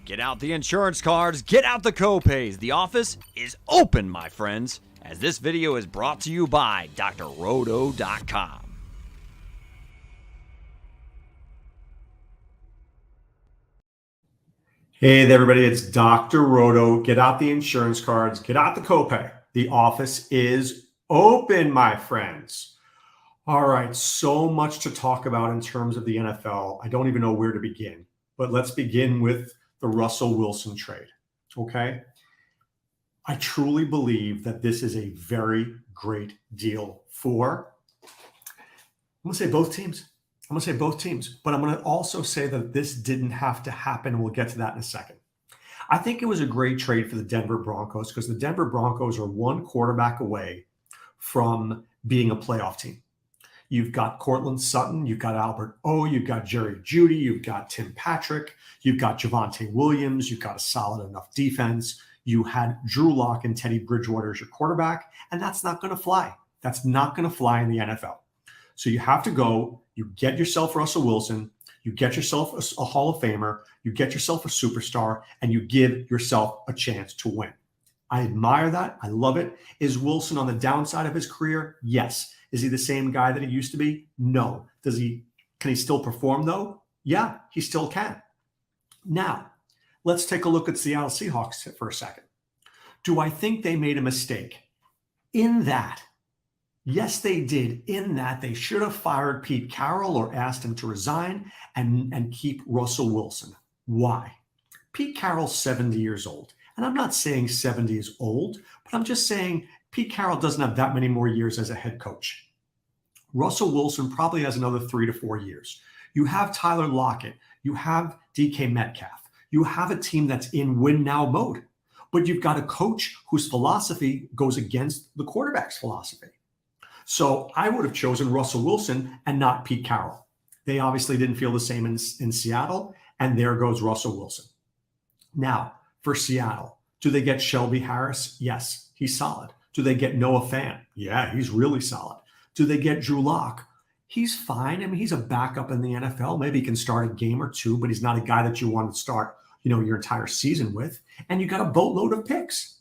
Get out the insurance cards, get out the copays. The office is open, my friends, as this video is brought to you by drroto.com. Hey there, everybody. It's Dr. Roto. Get out the insurance cards, get out the copay. The office is open, my friends. All right, so much to talk about in terms of the NFL. I don't even know where to begin, but let's begin with the Russell Wilson trade, okay? I truly believe that this is a very great deal for, I'm going to say both teams. But I'm going to also say that this didn't have to happen. We'll get to that in a second. I think it was a great trade for the Denver Broncos because the Denver Broncos are one quarterback away from being a playoff team. You've got Cortland Sutton, you've got Albert O, you've got Jerry Jeudy, you've got Tim Patrick, you've got Javonte Williams, you've got a solid enough defense. You had Drew Lock and Teddy Bridgewater as your quarterback, and that's not going to fly. That's not going to fly in the NFL. So you have to go, you get yourself Russell Wilson, you get yourself a Hall of Famer, you get yourself a superstar, and you give yourself a chance to win. I admire that. I love it. Is Wilson on the downside of his career? Yes. Is he the same guy that he used to be? No. Can he still perform though? Yeah, he still can. Now, let's take a look at Seattle Seahawks for a second. Do I think they made a mistake? In that, yes, they did. In that, they should have fired Pete Carroll or asked him to resign and keep Russell Wilson. Why? Pete Carroll's 70 years old. And I'm not saying 70 is old, but I'm just saying Pete Carroll doesn't have that many more years as a head coach. Russell Wilson probably has another 3 to 4 years. You have Tyler Lockett. You have DK Metcalf. You have a team that's in win now mode. But you've got a coach whose philosophy goes against the quarterback's philosophy. So I would have chosen Russell Wilson and not Pete Carroll. They obviously didn't feel the same in Seattle, and there goes Russell Wilson. Now, for Seattle, do they get Shelby Harris? Yes, he's solid. Do they get Noah Fant? Yeah, he's really solid. Do they get Drew Lock? He's fine. I mean, he's a backup in the NFL. Maybe he can start a game or two, but he's not a guy that you want to start, your entire season with. And you got a boatload of picks.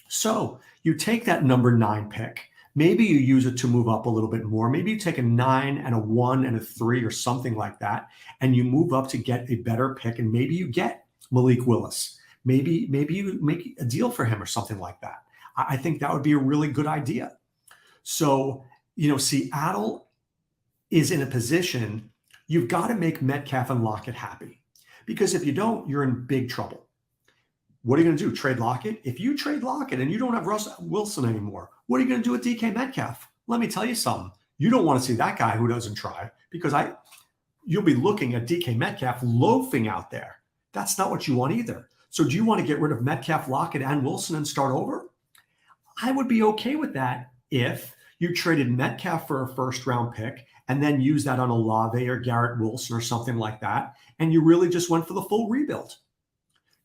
So you take that number 9 pick. Maybe you use it to move up a little bit more. Maybe you take a 9 and a 1 and a 3 or something like that, and you move up to get a better pick, and maybe you get Malik Willis. Maybe you make a deal for him or something like that. I think that would be a really good idea. So, Seattle is in a position, you've got to make Metcalf and Lockett happy. Because if you don't, you're in big trouble. What are you going to do? Trade Lockett? If you trade Lockett and you don't have Russell Wilson anymore, what are you going to do with DK Metcalf? Let me tell you something. You don't want to see that guy who doesn't try because you'll be looking at DK Metcalf loafing out there. That's not what you want either. So do you want to get rid of Metcalf, Lockett, and Wilson and start over? I would be okay with that if you traded Metcalf for a first-round pick and then use that on Olave or Garrett Wilson or something like that, and you really just went for the full rebuild.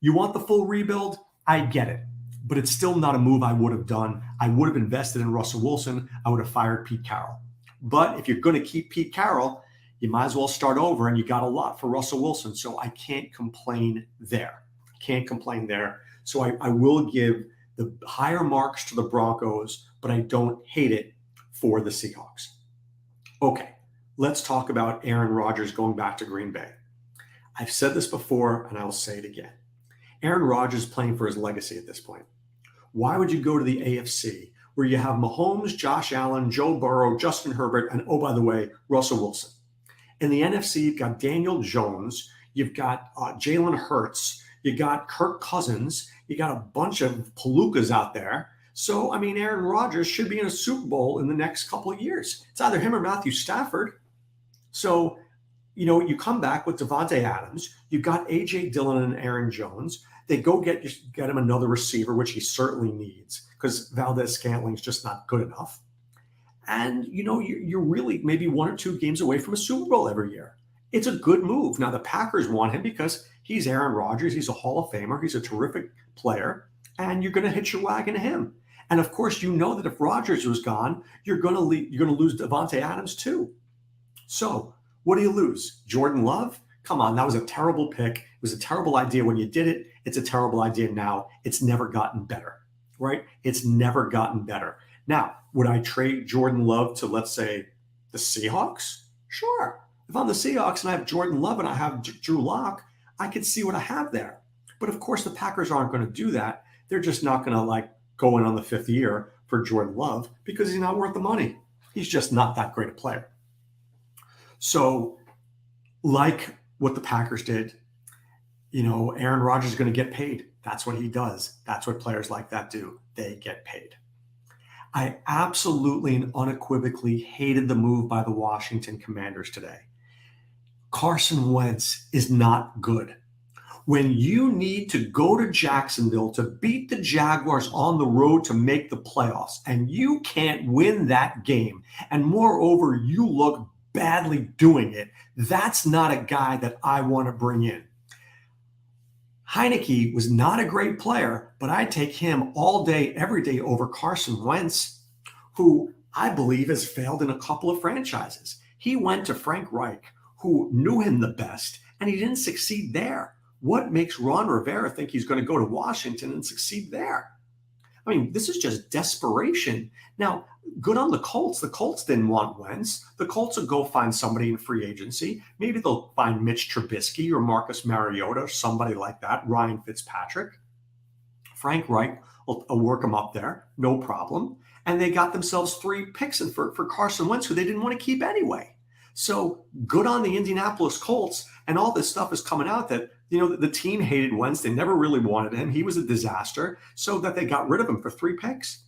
You want the full rebuild? I get it. But it's still not a move I would have done. I would have invested in Russell Wilson. I would have fired Pete Carroll. But if you're going to keep Pete Carroll, you might as well start over, and you got a lot for Russell Wilson. So I can't complain there. So I will give the higher marks to the Broncos, but I don't hate it for the Seahawks. Okay, let's talk about Aaron Rodgers going back to Green Bay. I've said this before, and I'll say it again. Aaron Rodgers is playing for his legacy at this point. Why would you go to the AFC where you have Mahomes, Josh Allen, Joe Burrow, Justin Herbert, and oh, by the way, Russell Wilson? In the NFC, you've got Daniel Jones, you've got Jalen Hurts, you got Kirk Cousins, you got a bunch of palookas out there. So, Aaron Rodgers should be in a Super Bowl in the next couple of years. It's either him or Matthew Stafford. So, you come back with Devontae Adams. You've got A.J. Dillon and Aaron Jones. They go get him another receiver, which he certainly needs because Valdez-Scantling's just not good enough. And, you're really maybe 1 or 2 games away from a Super Bowl every year. It's a good move. Now, the Packers want him because he's Aaron Rodgers. He's a Hall of Famer. He's a terrific player. And you're going to hitch your wagon to him. And, of course, that if Rodgers was gone, you're going to lose Devontae Adams too. So what do you lose? Jordan Love? Come on, that was a terrible pick. It was a terrible idea when you did it. It's a terrible idea now. It's never gotten better, right? It's never gotten better. Now, would I trade Jordan Love to, let's say, the Seahawks? Sure. If I'm the Seahawks and I have Jordan Love and I have Drew Lock, I could see what I have there. But of course, the Packers aren't going to do that. They're just not going to like go in on the 5th year for Jordan Love because he's not worth the money. He's just not that great a player. So, like what the Packers did, Aaron Rodgers is going to get paid. That's what he does. That's what players like that do. They get paid. I absolutely and unequivocally hated the move by the Washington Commanders today. Carson Wentz is not good. When you need to go to Jacksonville to beat the Jaguars on the road to make the playoffs, and you can't win that game, and moreover, you look badly doing it, that's not a guy that I want to bring in. Heineke was not a great player, but I take him all day, every day over Carson Wentz, who I believe has failed in a couple of franchises. He went to Frank Reich, who knew him the best, and he didn't succeed there. What makes Ron Rivera think he's going to go to Washington and succeed there? I mean, this is just desperation. Now, good on the Colts. The Colts didn't want Wentz. The Colts will go find somebody in free agency. Maybe they'll find Mitch Trubisky or Marcus Mariota or somebody like that, Ryan Fitzpatrick. Frank Reich will work them up there, no problem. And they got themselves 3 picks for Carson Wentz, who they didn't want to keep anyway. So good on the Indianapolis Colts. And all this stuff is coming out that, the team hated Wentz. They never really wanted him. He was a disaster. So that they got rid of him for 3 picks.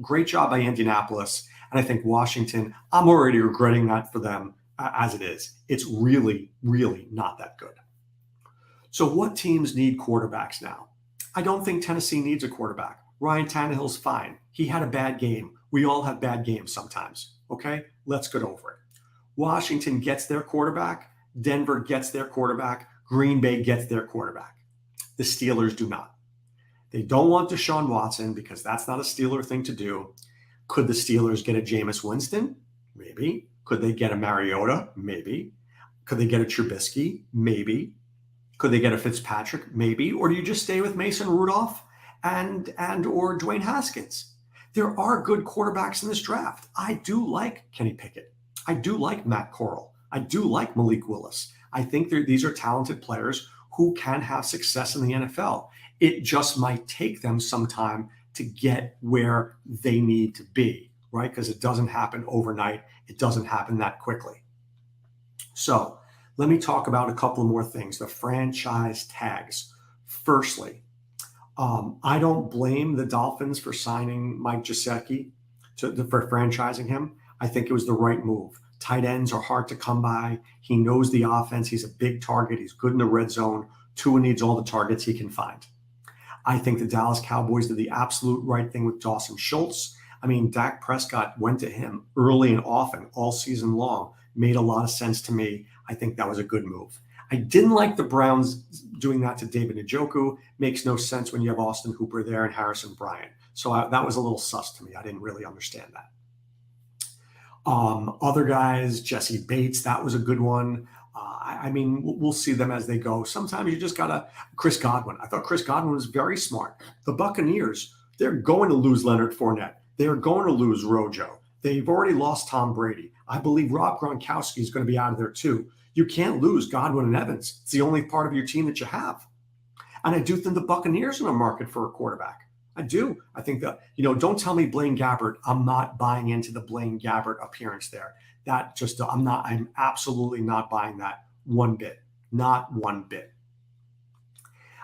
Great job by Indianapolis. And I think Washington, I'm already regretting that for them as it is. It's really, really not that good. So what teams need quarterbacks now? I don't think Tennessee needs a quarterback. Ryan Tannehill's fine. He had a bad game. We all have bad games sometimes. Okay? Let's get over it. Washington gets their quarterback. Denver gets their quarterback. Green Bay gets their quarterback. The Steelers do not. They don't want Deshaun Watson because that's not a Steeler thing to do. Could the Steelers get a Jameis Winston? Maybe. Could they get a Mariota? Maybe. Could they get a Trubisky? Maybe. Could they get a Fitzpatrick? Maybe. Or do you just stay with Mason Rudolph and or Dwayne Haskins? There are good quarterbacks in this draft. I do like Kenny Pickett. I do like Matt Corral. I do like Malik Willis. I think these are talented players who can have success in the NFL. It just might take them some time to get where they need to be, right? Because it doesn't happen overnight. It doesn't happen that quickly. So let me talk about a couple more things. The franchise tags. Firstly, I don't blame the Dolphins for signing Mike Gesicki for franchising him. I think it was the right move. Tight ends are hard to come by. He knows the offense. He's a big target. He's good in the red zone. Tua needs all the targets he can find. I think the Dallas Cowboys did the absolute right thing with Dawson Schultz. I mean, Dak Prescott went to him early and often all season long. Made a lot of sense to me. I think that was a good move. I didn't like the Browns doing that to David Njoku. Makes no sense when you have Austin Hooper there and Harrison Bryant. So that was a little sus to me. I didn't really understand that. Other guys, Jesse Bates, that was a good one. I mean, we'll see them as they go. Sometimes you just gotta. Chris Godwin. I thought Chris Godwin was very smart. The Buccaneers, they're going to lose Leonard Fournette. They're going to lose Rojo. They've already lost Tom Brady. I believe Rob Gronkowski is going to be out of there too. You can't lose Godwin and Evans. It's the only part of your team that you have. And I do think the Buccaneers are in a market for a quarterback. I do. I think that, don't tell me Blaine Gabbert. I'm not buying into the Blaine Gabbert appearance there. I'm absolutely not buying that one bit. Not one bit.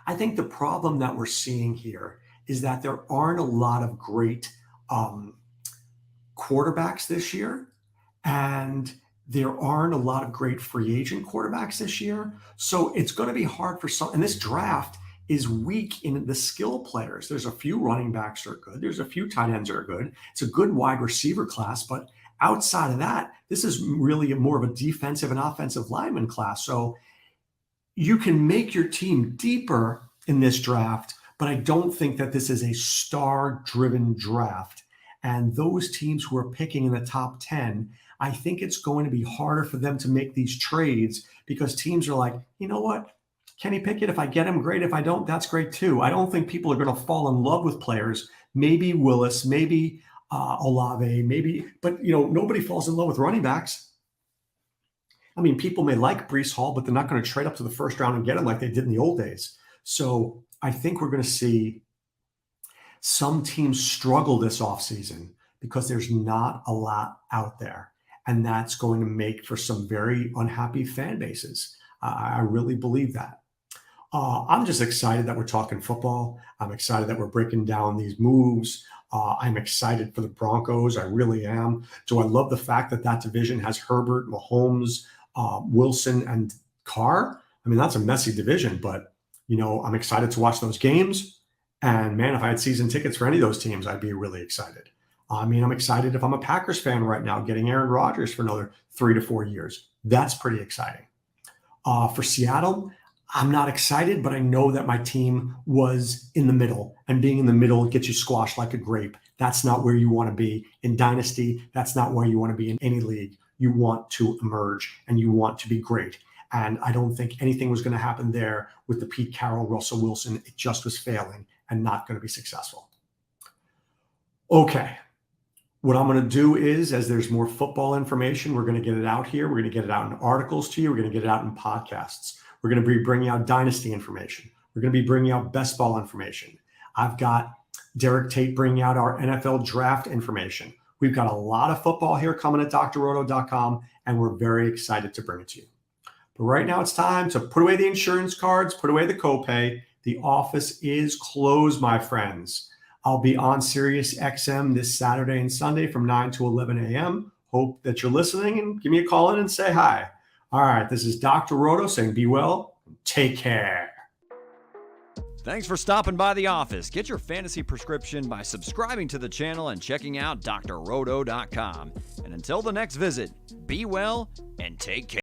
I think the problem that we're seeing here is that there aren't a lot of great quarterbacks this year. And there aren't a lot of great free agent quarterbacks this year. So it's going to be hard for some. And this draft is weak in the skill players. There's a few running backs that are good. There's a few tight ends that are good. It's a good wide receiver class. But outside of that, this is really more of a defensive and offensive lineman class. So you can make your team deeper in this draft, but I don't think that this is a star-driven draft. And those teams who are picking in the top 10, I think it's going to be harder for them to make these trades because teams are like, you know what? Kenny Pickett, if I get him, great. If I don't, that's great too. I don't think people are going to fall in love with players. Maybe Willis, maybe Olave, maybe, but nobody falls in love with running backs. I mean, people may like Breece Hall, but they're not going to trade up to the first round and get him like they did in the old days. So I think we're going to see some teams struggle this offseason because there's not a lot out there. And that's going to make for some very unhappy fan bases. I really believe that. I'm just excited that we're talking football. I'm excited that we're breaking down these moves. I'm excited for the Broncos. I really am. Do I love the fact that that division has Herbert, Mahomes, Wilson, and Carr? I mean, that's a messy division, but, I'm excited to watch those games. And, man, if I had season tickets for any of those teams, I'd be really excited. I mean, I'm excited if I'm a Packers fan right now, getting Aaron Rodgers for another 3 to 4 years. That's pretty exciting. For Seattle, I'm not excited, but I know that my team was in the middle, and being in the middle gets you squashed like a grape. That's not where you want to be in Dynasty. That's not where you want to be in any league. You want to emerge and you want to be great. And I don't think anything was going to happen there with the Pete Carroll, Russell Wilson. It just was failing and not going to be successful. Okay. What I'm going to do is, as there's more football information, we're going to get it out here. We're going to get it out in articles to you. We're going to get it out in podcasts. We're going to be bringing out Dynasty information. We're going to be bringing out best ball information. I've got Derek Tate bringing out our NFL draft information. We've got a lot of football here coming at drroto.com, and we're very excited to bring it to you. But right now it's time to put away the insurance cards, put away the copay. The office is closed, my friends. I'll be on Sirius XM this Saturday and Sunday from 9 to 11 a.m. Hope that you're listening and give me a call in and say hi. All right, this is Dr. Roto saying be well, take care. Thanks for stopping by the office. Get your fantasy prescription by subscribing to the channel and checking out drroto.com. And until the next visit, be well and take care.